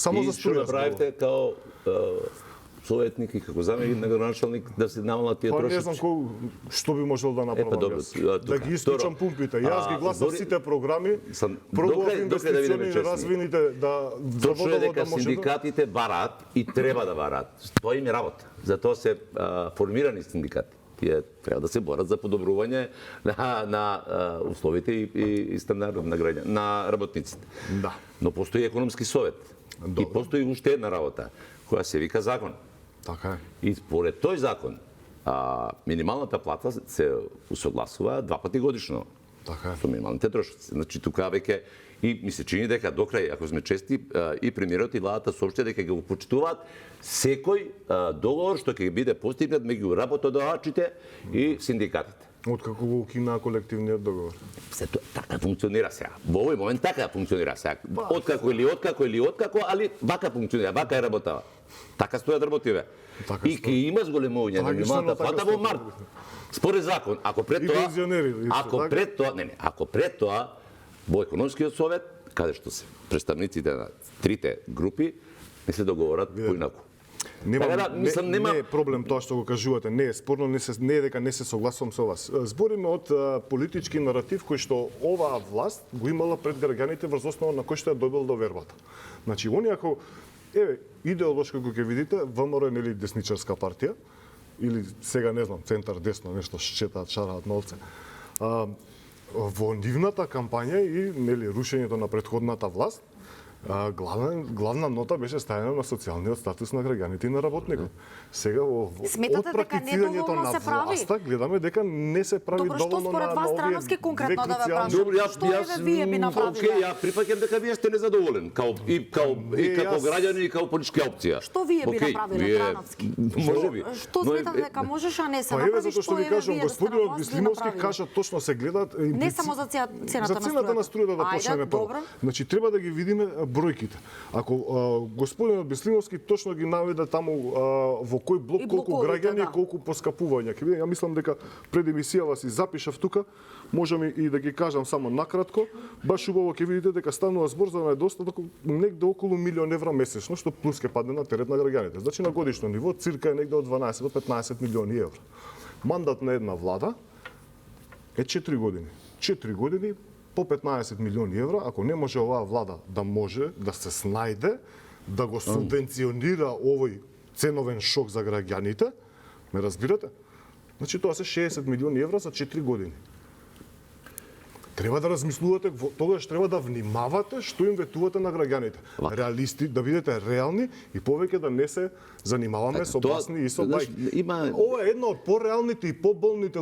Само за струја. И што направивте као советник и како заменик на градоначалник да се намалат тие трошоци? Не знам што би можел да направам јас. Да ги исклучам пумпите. Јас ги гласав сите програми, пробував инвестициони развините да точно е дека синдикатите бараат и треба да бараат. Тоа им е работа. Затоа се формирани синдикати. Тие треба да се борат за подобрување на условите и стандард на работниците. Да. Но постои економски совет. И постои уште една работа која се вика закон. Така е. И според тој закон, минималната плата се усогласува 2 пати годишно. Така е. Со минималните трошоци. Значи тука веќе и ми се чини дека до крај, ако сме чести, и премиерот и владата соопшти дека ќе го почитуваат секој договор што ќе биде постигнат меѓу работодавачите и синдикатите. Откако го укина колективниот договор. Се така функционира сега. Во овој момент така функционира сега. Откако, али вака функционира, вака е работава. Така стојат работиве. И ќе има зголемување на минималната плата во март. Според закон, ако пред тоа, во економскиот совет, каде што се представниците на трите групи, не се договорат поинаку. Не е проблем тоа што го кажувате, не е спорно, не е дека не се согласувам со вас. Збориме од политички наратив кој што оваа власт го имала пред граѓаните врз основа на кој што ја добил довербата. Значи, оние ако идеолошко го ќе видите, ВМРО е нели десничарска партија или сега не знам, центар десно, нешто шчетаат, шараат новце. Во нивната кампања и нели рушењето на претходната власт, главна нота беше ставена на социјалниот статус на граѓаните и на работникот. Сега од практицирањето на власта гледаме дека не се прави доволно на овие конкретно да ве прашам. Добро, што вие би направиле? Океј, ја прифаќам дека вие сте незадоволен како граѓани и како политичка опција. Што вие би направиле Трановски? Можеби. Што сметате дека можеш, а не се направи? Што ви кажам, господинот Бислимовски кажа точно се гледат не само за цената на струјата да почнеме прво. Значи треба да ги видиме бројките. Ако господинот Бислимовски точно ги наведе таму во кој блок колку граѓани и колку поскапувања. Ја мислам дека пред емисијава си запишав тука, можам и да ги кажам само накратко, баш убаво ќе видите дека станува збор за недостаток негде околу 1 милион евра месечно, што плюс ќе падне на терет на граѓаните. Значи на годишно ниво цирка е негде од 12 до 15 милиони евра. Мандат на една влада е 4 години. 4 години по 15 милиони евра, ако не може оваа влада да може да се снајде, да го субвенционира овој ценовен шок за граѓаните, ме разбирате? Значи тоа се 60 милиони евра за 4 години. Треба да размислувате, тогаш треба да внимавате што им ветувате на граѓаните. Реалисти, да бидете реални и повеќе да не се занимаваме со басни и со бајки. Ова е една од пореалните и поболните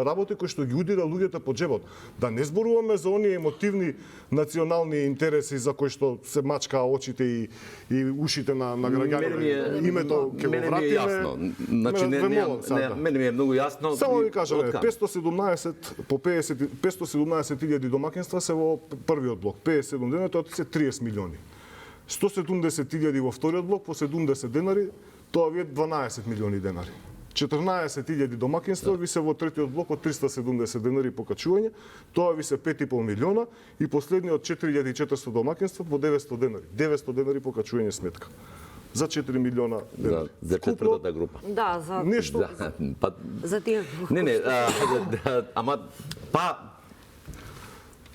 работи кои што ги удира луѓето по џебот. Да не зборуваме за оние емотивни национални интереси за кои што се мачкаа очите и ушите на граѓаните. Името ќе го вратиме. Значи мене ми е многу јасно. Само ви кажам, 517 по 517.000 домакинства се во првиот блок, 57 денари, тоа се 30 милиони. 170.000 во вториот блок по 70 денари, тоа ви е 12 милиони денари. 14.000 домакинства ви се во третиот блок од 370 денари покачување, тоа ви се 5,5 милиона и последниот 4.400 домакинства по 900 денари. 900 денари покачување сметка. За 4 милиона денари. За четвртата група. Да, за нешто. За тие. Не, ама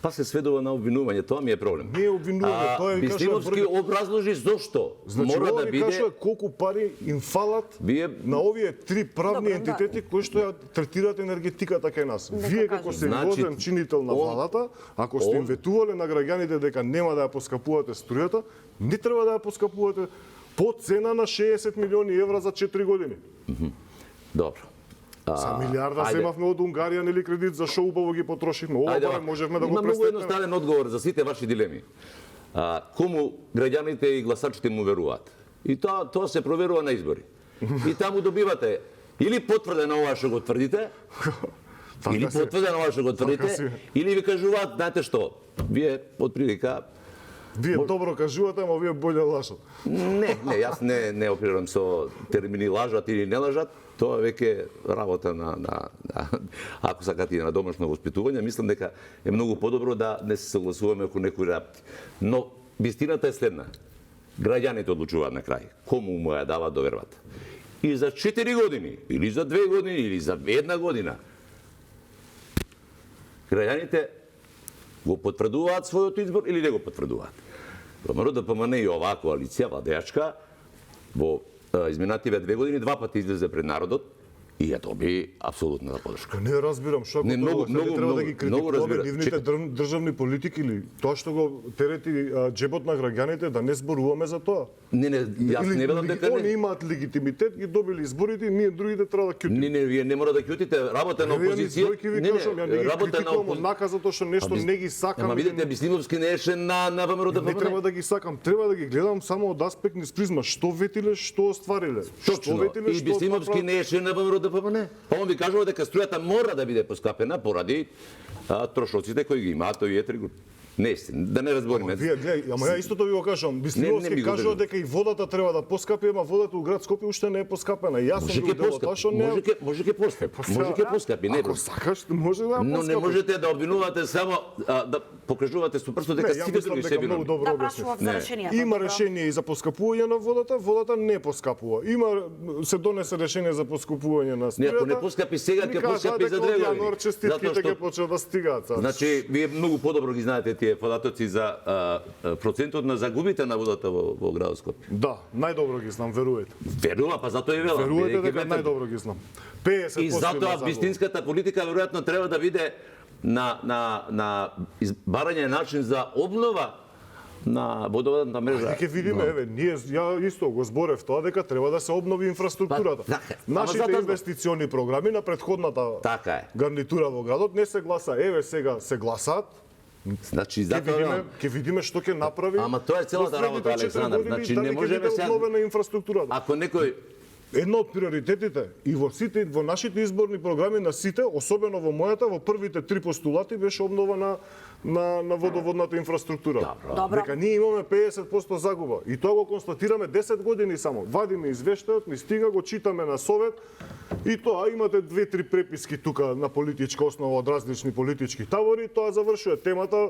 па се сведува на обвинување, тоа ми е проблем. Не е обвинување, тоа е Бислимовски образложи зошто мора да биде. Значи, колку пари им фалат на овие три правни ентитети кои што ја третираат енергетиката кај нас. Вие како сериозен чинител на владата, ако сте им ветувале на граѓаните дека нема да ја поскапувате струјата, не треба да ја поскапувате по цена на 60 милиони евра за 4 години. Добро. За милиарда земавме од Унгарија, нели кредит, за шо убаво ги потрошивме. Ова барем можевме да го престепнеме. Има многу едноставен одговор за сите ваши дилеми. Кому граѓаните и гласачите му веруваат? И тоа се проверува на избори. И таму добивате или потврдено ова што го тврдите, или потврдено ова што го тврдите, или ви кажуваат, знаете што, вие од прилика Вие добро кажувате, ама вие боле лажат. Не, јас не оперирам со термини лажат или не лажат. Тоа веќе работа на ако сакате и на домашно воспитување. Мислам дека е многу подобро да не се согласуваме околу некои работи. Но вистината е следна. граѓаните одлучуваат на крај. Кому му ја даваат довербата. И за 4 години, или за 2 години, или за 1 година, граѓаните го потврдуваат својот избор или не го потврдуваат. ВМРО ДПМН и оваа коалиција, владеачка, во изминативе 2 години 2 пати излезе пред народот и ја доби апсолутната подршка. Не разбирам што Не, многу, треба да ги многу критикуваме разбирам. нивните државни политики или тоа што го терети џебот на граѓаните да не зборуваме за тоа. Не, јас не велам дека Они не. имаат легитимитет, ги добили изборите и ние другите треба да ќутиме. Не, вие не мора да ќутите работа на опозиција. Работа на опозиција затоа што нешто не ги сакам. Ама видите, Бислимовски не еше на ВМРО Не треба ДПМН. да ги сакам, треба да ги гледам само од аспект низ призма што ветиле, што оствариле. Точно. И Бислимовски не еше на ВМРО ДПМН. Па он ви кажува дека струјата мора да биде поскапена поради трошоците кои ги имаат овие три групи. Не, да не разбориме. Вие гледај, ама ја истото ви го кажам. Не Бислимовски ми го кажува кажам. дека и водата треба да поскапи, ама водата у град Скопје уште не е поскапена. Јас Може сум ќе видел тоа што поскапи. не. Може ќе поскапи. Може ќе поскапи, не. Ако сакаш, може да ја Но поскапи. не можете да обвинувате само да покажувате со прстот дека Не, ја сите мислам други дека се многу виновни. добро Да, објаснив. прашував за Не. решението. Има добро. решение и за поскапување на водата, водата не поскапува. Се донесе решение за поскапување на Не, ако не струјата. поскапи сега, Ни ќе кажа поскапи за дека 2 од јануар години. честитките Затоа ќе што почнат да стигаат. Сега. Значи, вие многу подобро ги знаете тие податоци за процентот на загубите на водата во градот Скопје. Да, најдобро ги знам, верувајте. Верува, па затоа и велам. Верувајте бидејќи дека бете- најдобро ги знам. 50% И затоа на вистинската политика веројатно треба да биде на избарање начин за обнова на водоводната мрежа. Ќе видиме, еве, ја исто го зборев тоа дека треба да се обнови инфраструктурата. Па, така е. Ама Нашите затоа- инвестициони програми на претходната Така е. гарнитура во градот не се гласа. Еве сега се гласаат. Значи, Ќе затоа велам. видиме што ќе направи. Ама тоа е целата во следните работа, 4 Александар. години, Значи, дали не ќе можеме биде сега- обновена инфраструктурата. Ако некој Едно од приоритетите и во нашите изборни програми на сите, особено во мојата, во првите 3 постулати беше обнова на водоводната инфраструктура. Добро. Дека ние имаме 50% загуба и тоа го констатираме 10 години само. Вадиме извештајот, ни стига, го читаме на совет и тоа имате 2-3 преписки тука на политичка основа од различни политички табори, тоа завршува темата.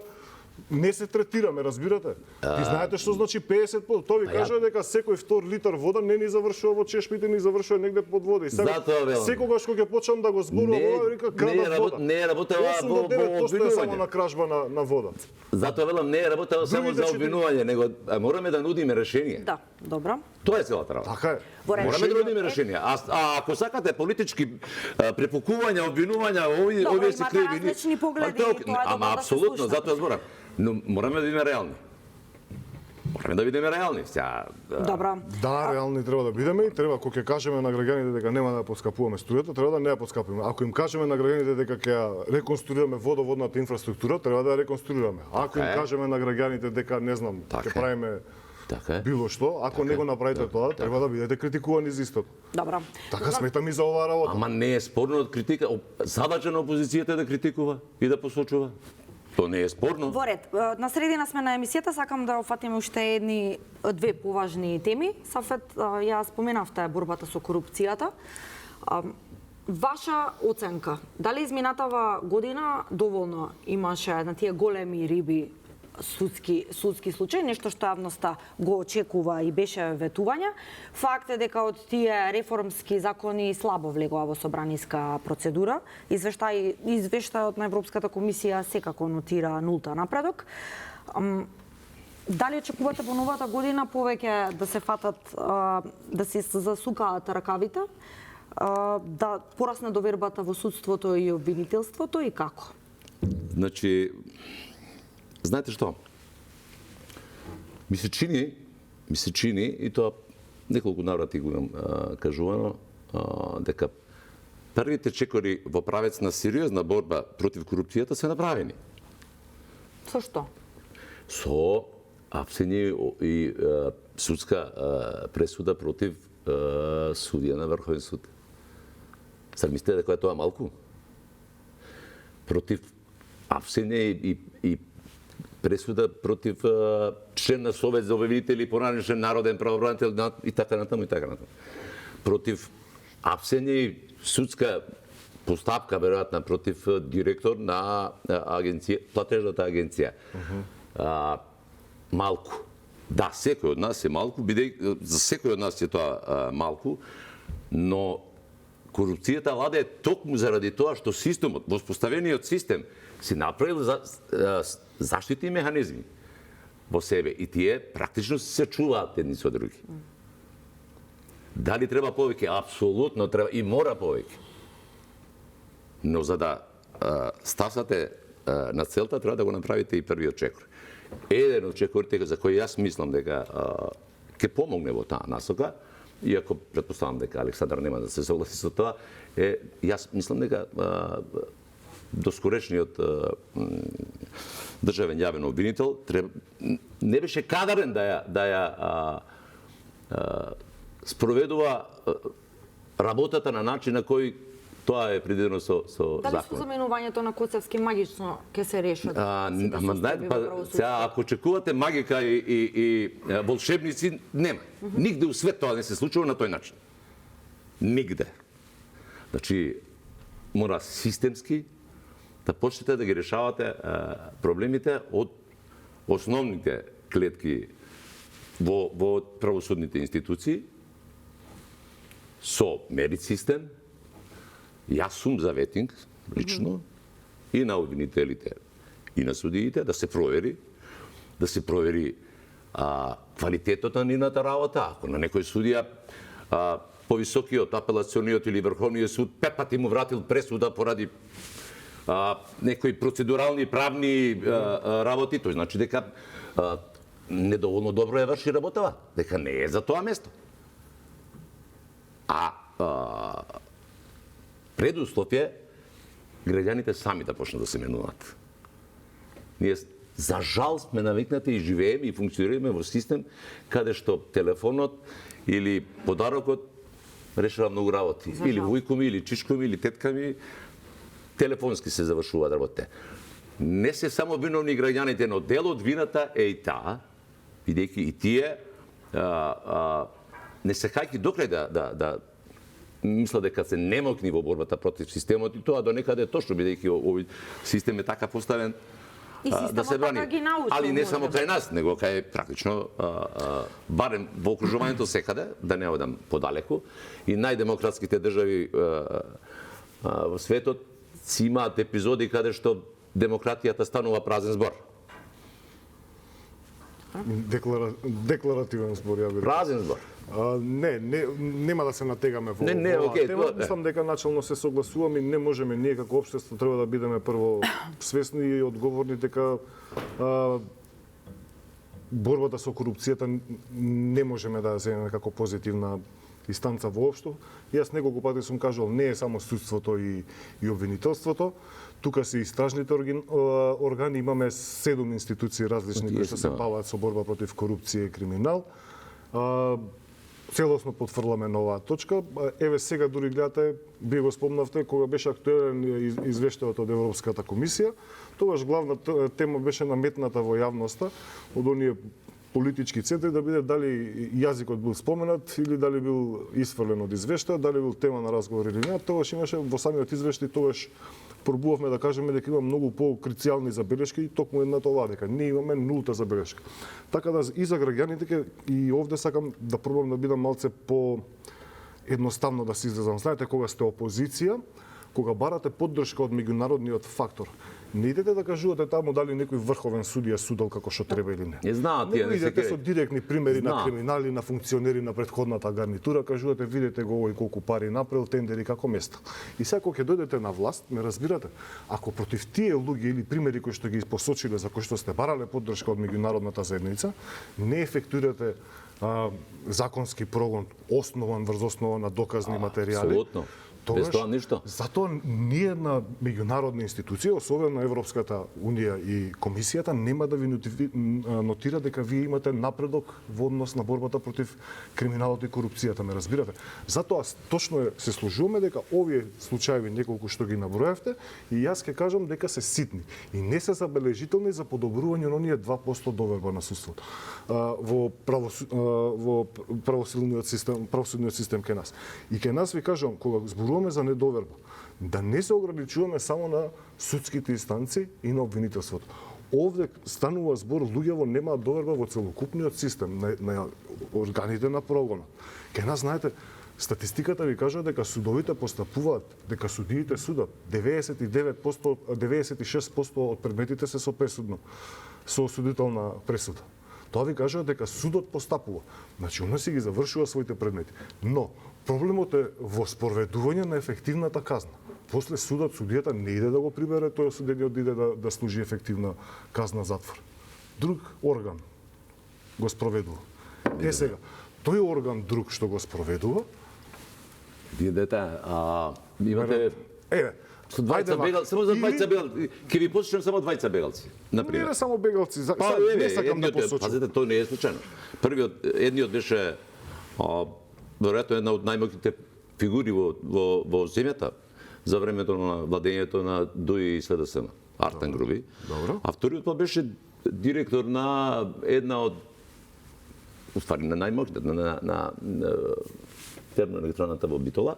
Не се третираме, разбирате? И знаете што значи 50%? Тоа ви кажува дека секој втор литар вода не ни завршува во чешмите, ни завршува негде под вода. И сега, Затоа велам. секогаш кога ќе почнам да го зборувам, Не- ова вика не крадат вода. не работела 8 во до 9% е само обвинување. на кражба на вода. Затоа велам не е работа само Другите за четири- обвинување, него мораме да нудиме решение. Да, добро. Тоа е целата работа. Така е. Во ред. Мораме да нудиме решение. А ако сакате политички препукувања, обвинувања, Добро, овие се имате криви. различни погледи Тоа и тоа е ама добро да се апсолутно, слушнат. затоа зборам. Но мораме да бидеме реални. Мораме да бидеме реални. Сега Добро. Да, реални треба да бидеме и треба кога ќе кажеме на граѓаните дека нема да поскапуваме струјата, треба да не ја поскапиме. Ако им кажеме на граѓаните дека ќе ја реконструираме водоводната инфраструктура, треба да ја реконструираме. Ако им Така е. кажеме на граѓаните дека не знам, Така ќе е. правиме така е. било што, ако не го направите тоа, треба да бидете критикувани за истото. Добро. Така сметам и за оваа работа. Ама не е спорно од критика. Задача на опозицијата е да критикува и да посочува. Тоа не е спорно. Во ред, на средина сме на емисијата, сакам да офатиме уште две поважни теми. Сафет, ја споменавте борбата со корупцијата. Ваша оценка, дали изминатава година доволно имаше на тие големи риби судски случаи, нешто што јавноста го очекува и беше ветување. Факт е дека од тие реформски закони слабо влегува во собраниска процедура. Извештајот на Европската комисија секако нотира нулта напредок. Дали очекувате во новата година повеќе да се фатат, да се засукаат ракавите, да порасне довербата во судството и обвинителството и како? Значи, знаете што? Ми се чини и тоа неколку наврати го имам кажувано, дека првите чекори во правец на сериозна борба против корупцијата се направени. Со што? Со апсење и судска пресуда против судија на Врховен суд. Сар мислите дека е тоа малку? Против апсење и пресуда против член на Совет за обвинители, поранешен народен правобранител и така натаму и така натаму. Против апсење и судска постапка веројатно против директор на агенција, платежната агенција. Малку. Да, секој од нас е малку, за секој од нас е тоа малку, но корупцијата ладе токму заради тоа што системот, воспоставениот систем, си направил заштитни механизми во себе и тие практично се чуваат едни со други. Дали треба повеќе? Апсолутно треба и мора повеќе. Но за да стасате на целта, треба да го направите и првиот чекор. Еден од чекорите за кој јас мислам дека ќе помогне во таа насока, иако претпоставам дека Александар нема да се согласи со тоа, јас мислам дека доскорешниот државен јавен обвинител не беше кадарен да ја спроведува работата на начин на кој тоа е предвидено со закон. Дали со заменувањето на Коцевски магично ќе се решат? Ако очекувате магика и волшебници, нема. Нигде у свет тоа не се случува на тој начин. Нигде. Значи, мора системски да почнете да ги решавате проблемите од основните клетки во правосудните институции, со мерит систем. Јас сум за ветинг, лично, и на обвинителите, и на судиите, да се провери квалитетот на нивната работа. Ако на некој судија повисокиот, апелациониот или врховниот суд 5 пати му вратил пресуда поради некои процедурални правни работи, тој значи дека недоволно добро ја врши работава, дека не е за тоа место. Предуслов е граѓаните сами да почнат да се менуваат. Ние за жал сме навикнати и живееме и функционираме во систем каде што телефонот или подарокот решава многу работи. Или вујко ми, или чичко ми, или тетка ми, телефонски се завршуваат работите. Не се само виновни граѓаните, но дел од вината е и таа, бидејќи и тие не се кајки докрај да мисля дека се немокни во борбата против системот и тоа до некаде е точно, бидејќи овој систем е така поставен да се брани. Али не само кај нас, него кај практично барем во окружувањето секаде, да не одам подалеку, и најдемократските држави во светот си имаат епизоди каде што демократијата станува празен збор. Декларативен збор, ја би. Празен збор. Нема да се натегаме во оваа тема. Мислам дека начално се согласуваме и не можеме ние како општество треба да бидеме прво свесни и одговорни дека борбата со корупцијата не можеме да земеме како позитивна инстанца воопшто. Јас неколку пати сум кажал, не е само судството и обвинителството, тука се истражните органи, имаме 7 институции различни кои што се бават со борба против корупција и криминал. Целосно потврламе на оваа точка. Еве сега дури гледате, вие го спомнавте, кога беше актуелен извештајот од Европската комисија, тогаш главна тема беше наметната во јавноста од оние политички центри да биде дали јазикот бил споменат или дали бил исфрлен од извештајот, дали бил тема на разговор или не. Тогаш имаше во самиот извештај, тогаш пробувавме да кажеме дека има многу по-круцијални забелешки и токму едната ова дека ние имаме нулта забелешка. Така да и за граѓаните и овде сакам да пробам да бидам малце по едноставно да се изразам. Знаете, кога сте опозиција, кога барате поддршка од меѓународниот фактор, не идете да кажувате таму дали некој врховен судија судел како што треба или не. Не знаат тие, не идете со директни примери на криминали, на функционери на претходната гарнитура, кажувате видете го овој колку пари направил, тендери како место. И сега кога ќе дојдете на власт, ме разбирате, ако против тие луѓе или примери кои што ги посочиле за кои што сте барале поддршка од меѓународната заедница, не ефектуирате законски прогон основан врз основа на доказни материјали. Апсолутно. Без тоа ништо. Затоа ние на меѓународна институција, особено Европската унија и комисијата, нема да ви нотира дека вие имате напредок во однос на борбата против криминалот и корупцијата, ме разбирате. Затоа точно се служуваме дека овие случаи неколку што ги наброевте и јас ќе кажам дека се ситни и не се забележителни за подобрување на оние 2% доверба на судството во правосудниот систем кај нас. И кај нас ви кажам, кога зборуваме за недоверба, да не се ограничуваме само на судските инстанции и на обвинителството. Овде станува збор луѓево немаат доверба во целокупниот систем на органите на прогонот. Ке нас, знаете, статистиката ви кажа дека судовите постапуваат, дека судиите судат 99%, 96% од предметите се со пресудно, со осудителна пресуда. Тоа ви кажа дека судот постапува. Значи, она си ги завршува своите предмети. Но проблемот е во спроведување на ефективната казна. После судот, судијата не иде да го прибере, тој осудениот иде да служи ефективна казна затвор. Друг орган го спроведува. Сега, тој орган друг што го спроведува, Вие дете, имате... Со двајца бегалци, само за двајца бегалци. Ке ви посочам само двајца бегалци, например. Не само бегалци, не сакам да посочам. Пазете, тој не е случајно. Едниот беше веројатно една од најмоќните фигури во земјата за времето на владењето на ДУИ и СДСМ, Артан Груби. А вториот беше директор на една од уствари на најмоќната на термоелектраната во Битола.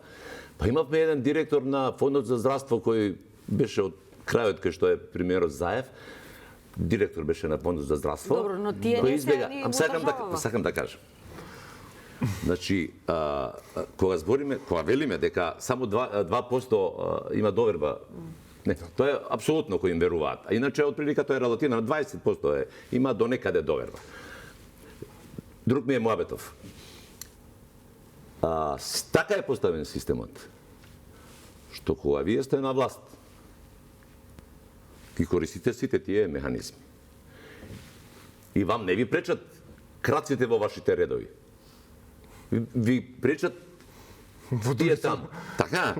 Па имавме еден директор на Фондот за здравство кој беше од крајот кај што е премиерот Заев. Директор беше на Фондот за здравство. Добро, но тие не се ни во Сакам да кажам. Значи, кога велиме дека само 2% има доверба, не, тоа е апсолутно кој им веруваат. А иначе отприлика тоа е релативно, 20% има до некаде доверба. Друг ми е Муабетов. Така е поставен системот, што кога вие сте на власт, ги користите сите тие механизми. И вам не ви пречат краците во вашите редови. Ви пречат тие таму. Така.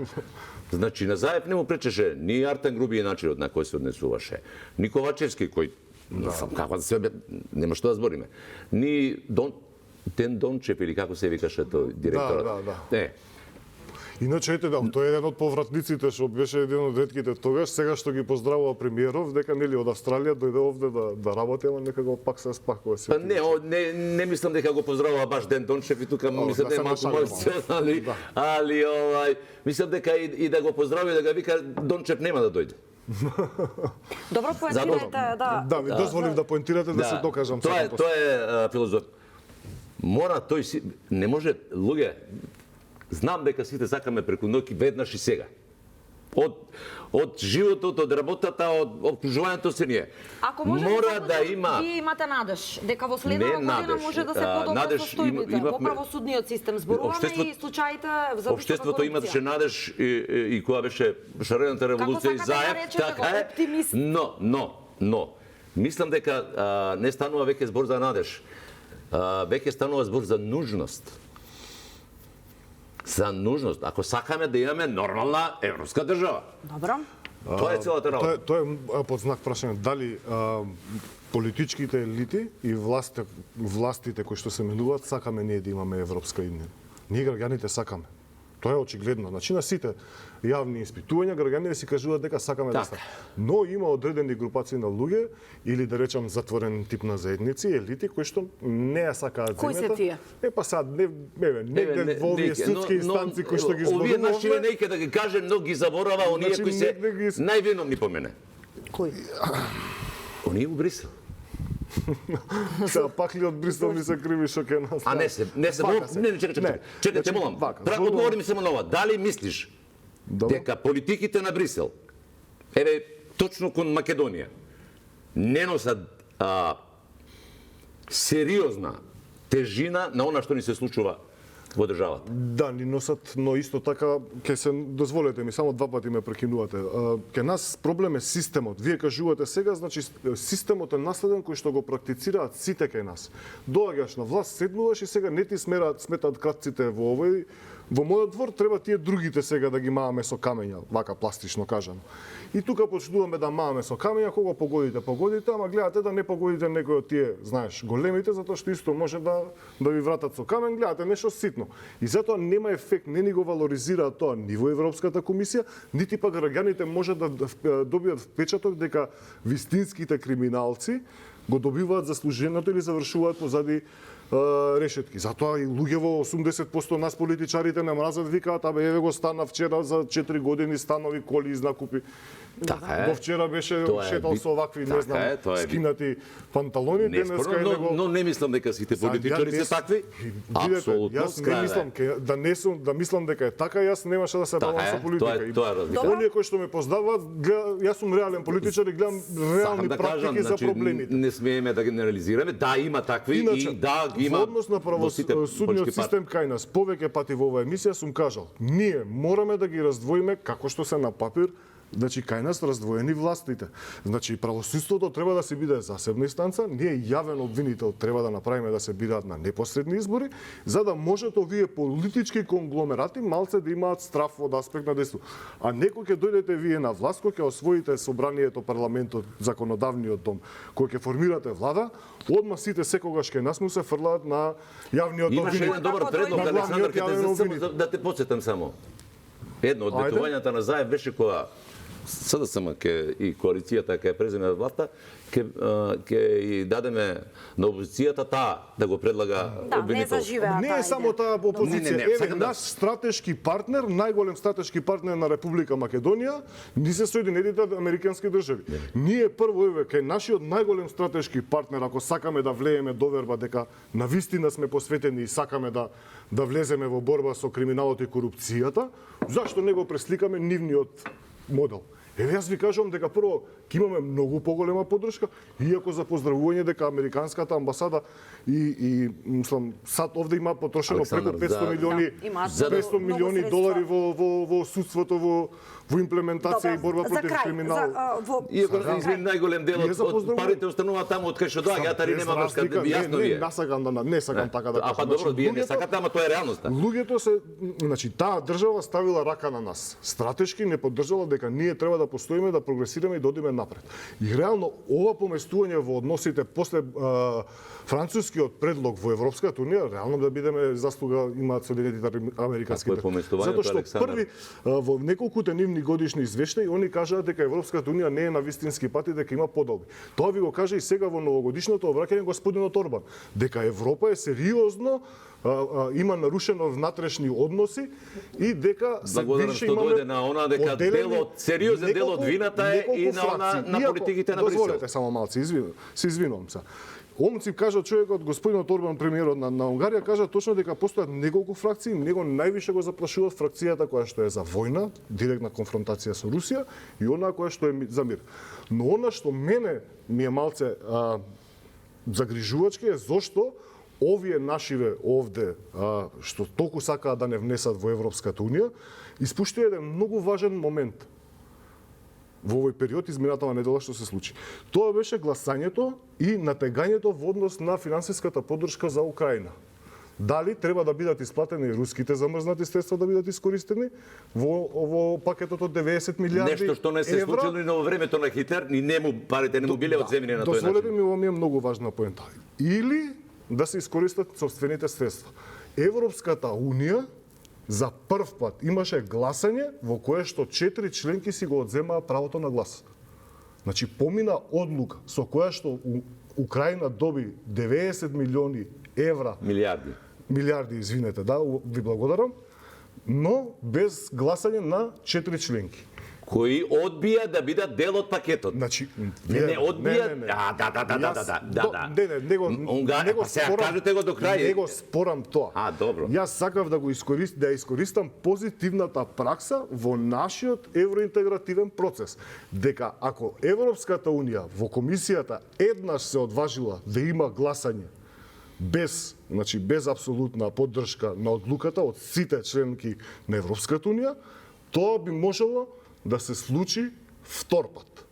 Значи, на Заев не му пречеше ни Артан Груби начинот на кој се однесуваше, ни Ковачевски, кој, како да се нема што да збориме, ни Ден Дончев, или како се викаше тој директор. Да. Иначе, ете, тој е еден од повратниците, што беше еден од ретките тогаш, сега што ги поздравува премиеров, дека нели од Австралија дојде овде да работи, ама некако пак се спакува се. Не мислам дека го поздравува баш Ден Дончев и тука мислам дека е малку емоционални, али мислам дека и да го поздрави да го вика Дончев нема да дојде. Добро поентирате, да. Да, ми дозволив да поентирате да се докажам. Тоа е филозоф. Мора тој не може луѓе. Знам дека сите сакаме преку ноќ веднаш и сега. Од животот, од работата, од обкружувањето се ние. Ако може мора да има. Вие имате надеж дека во следната година може да се подобрат состојбите во правосудниот систем. Зборуваме и случаите за Општеството имаше надеж и кога беше шарената револуција и Заев, така е. Но мислам дека не станува веќе збор за надеж. Веќе станува збор за нужност. За нужност, ако сакаме да имаме нормална европска држава. Добро. Тоа е целата работа. Тоа е под знак прашање дали политичките елити и властите кои што се менуваат сакаме ние да имаме европска иднина. Ние граѓаните сакаме. Тоа е очигледно. Значи на сите јавни испитувања граѓаните си кажуваат дека сакаме да сакаме. Но има одредени групации на луѓе или да речам затворен тип на заедници, елити кои што не ја сакаат земјата. Кои се тие? Па сад не во овие судски инстанци кои што ги зборуваме. Овие наши зборуваме. неќе да ги каже, но ги заборава оние кои се највиновни по мене. Кои? Оние у Брисел. Сега пак ли од Брисел ми се криви што ке нас? А не се, чекај, те молам. Одговори ми само на ова. Дали мислиш дека политиките на Брисел, еве точно кон Македонија, не носат сериозна тежина на она што ни се случува во државата? Да, ни носат, но исто така ќе се дозволете ми само два пати ме прекинувате. Ке нас проблем е системот. Вие кажувате сега, значи системот е наследен кој што го практицираат сите кај нас. Доаѓаш на власт, седнуваш и сега не ти сметаат крадците во овој. Во мојот двор треба тие другите сега да ги маваме со камења, вака пластично кажано. И тука почнуваме да маваме со камења, кога погодите, ама гледате да не погодите некој од тие, знаеш, големите, затоа што исто може да ви вратат со камен, гледате нешто ситно. И затоа нема ефект, не ни го валоризираат тоа ни во Европската комисија, нити пак граѓаните може да добијат впечаток дека вистинските криминалци го добиваат заслуженото или завршуваат позади решетки. Затоа и луѓе во 80% нас политичарите не мразат, викаат, абе еве го стана вчера за 4 години станови, коли, изнакупи. Така е. До вчера беше Тоа е шетал со овакви, не знам, скинати панталони, денеска е него. Но не мислам дека сите политичари се такви. Апсолутно, јас не мислам да мислам дека е така, јас немаше да се бавам со политика. Тоа е разлика. Оние кои што ме познаваат, јас сум реален политичар и гледам реални практики за проблемите. Не смееме да генерализираме, да има такви и да ги има во однос на правосудниот систем кај нас, повеќе пати во оваа емисија сум кажал, ние мораме да ги раздвоиме како што се на папир. Значи, кај нас раздвоени властите. Значи, правосудството треба да се биде засебна инстанца, ние јавен обвинител треба да направиме да се бидат на непосредни избори, за да можат овие политички конгломерати малце да имаат страф од аспект на дејство. А некој ќе дојдете вие на власт, кој ќе освоите собранието, парламентот, законодавниот дом, кој ќе формирате влада, одма сите секогаш ќе нас му се фрлаат на јавниот обвинител. Имаше еден добар предлог, Александар, да те подсетам само. Едно од ветувањата на Заев беше кога СДСМ и коалицијата ќе преземе власта, ќе и дадеме на опозицијата таа да го предлага обвинител. Не е само таа опозиција. Еве наш стратешки партнер, најголем стратешки партнер на Република Македонија, ни се Соединетите Американски држави. Ние прво еве кај нашиот најголем стратешки партнер, ако сакаме да влееме доверба дека навистина сме посветени и сакаме да влеземе во борба со криминалот и корупцијата, зашто не го пресликаме нивниот модел? Еве јас ви кажувам дека прво ќе имаме многу поголема поддршка, иако за поздравување дека американската амбасада и мислам сад овде има потрошено преку 500 милиони долари во судството, во имплементација и борба против криминалот. Иако најголем дел од парите остануваат таму од кај што доаѓаат, али нема врска, јасно ви е. Не сакам така да кажам. Па добро, вие не сакате, ама тоа е реалноста. Луѓето се, значи таа држава ставила рака на нас. Стратешки не поддржала дека ние треба да постоиме, да прогресираме и да одиме напред. И реално ова поместување во односите после францускиот предлог во Европската унија, реално да бидеме заслуга имаат Соединетите Американски држави. Затоа што први во неколкуте нивни годишни извештаи они кажаат дека Европската унија не е на вистински пат и дека има подолби. Тоа ви го кажа и сега во новогодишното обраќање господинот Орбан, дека Европа е сериозно има нарушено внатрешни односи и дека се више имаме дојде на она дека сериозен дел од вината е и на политиките на Брисел. Дозволете само малце, се извинувам се. Омци кажа човекот, господинот Орбан, премиерот на Унгарија, кажа точно дека постојат неколку фракции, него највише го заплашуваат фракцијата која што е за војна, директна конфронтација со Русија и она која што е за мир. Но она што мене ми е малце загрижувачки е зошто овие нашиве овде, што толку сакаат да не внесат во Европската унија, испуштија еден многу важен момент во овој период изминатава недела што се случи. Тоа беше гласањето и натегањето во однос на финансиската поддршка за Украина. Дали треба да бидат исплатени руските замрзнати средства да бидат искористени во пакетот од 90 милиарди евра? Нешто што не се случило и во времето на Хитлер, ни парите не му биле одземени на тој начин. Дозволете ми, ова ми е многу важна поента. Или да се искористат собствените средства. Европската унија за прв пат имаше гласање во кое што 4 членки си го одземаа правото на глас. Значи помина одлука со која што Украина доби 90 милиони евра, милиарди, извинете, да, ви благодарам, но без гласање на 4 членки. Кои одбија да бидат дел од пакетот. Значи, не одбија. Него сега кажете го до крај. Не го спорам тоа. Добро. Јас сакав да го искористам позитивната пракса во нашиот евроинтегративен процес. Дека ако Европската унија во комисијата еднаш се одважила да има гласање без апсолутна поддршка на одлуката од сите членки на Европската унија, тоа би можело да се случи втор пат.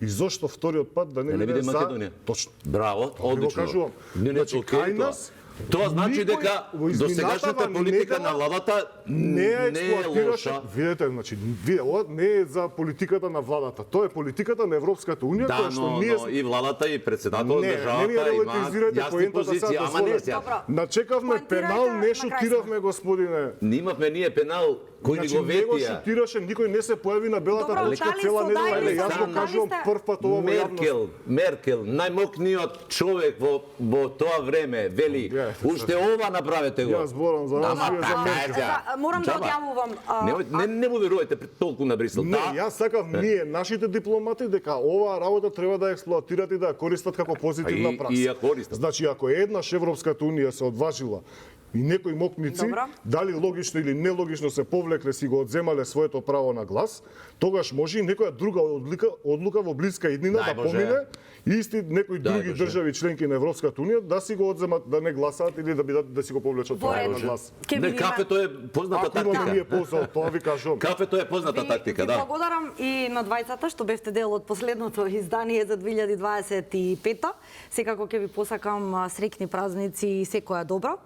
И зошто вториот пат да не биде за Македонија? Точно. Браво, одлично. Значи кај нас тоа значи дека досегашната политика на владата не е лоша. Видете, значи, ова не е за политиката на владата, тоа е политиката на Европската унија, која што ние и владата и председателот државата имаат јасни позиции, ама не сега. Начекавме пенал, не шутиравме, господине. Имавме ние пенал кој ни го ветија. Него шутираше, никој не се појави на белата точка цела недела, јас го кажувам прв пат ова во јавност. Меркел, најмокниот човек во тоа време, вели Чекајте. Уште ова направете го. Јас зборам за вас, вие за мене. Морам да одјавувам. Не му верувате толку на Брисел. Не, јас сакав ние, нашите дипломати, дека оваа работа треба да експлоатират и да ја користат како позитивна пракса. И ја користат. Значи, ако еднаш Европската унија се одважила и некои мокници, дали логично или нелогично се повлекле, си го одземале своето право на глас, тогаш може и некоја друга одлука во блиска иднина да помине и исти некои други држави членки на Европската унија да си го одземат, да не гласаат или да си го повлечат право на глас. Не, кафето е позната тактика. Ако имаме ние полза од тоа, ви кажувам. Кафето е позната тактика, да. Ви благодарам и на двајцата што бевте дел од последното издание за 2025. Секако ќе ви посакам среќни празници и секоја добро.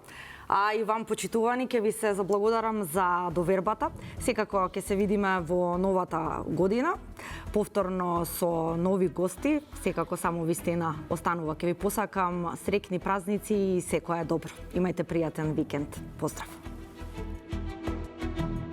А и вам, почитувани, ќе ви се заблагодарам за довербата. Секако ќе се видиме во новата година, повторно со нови гости. Секако само вистина останува. Ќе ви посакам среќни празници и секоја добро. Имајте пријатен викенд. Поздрав!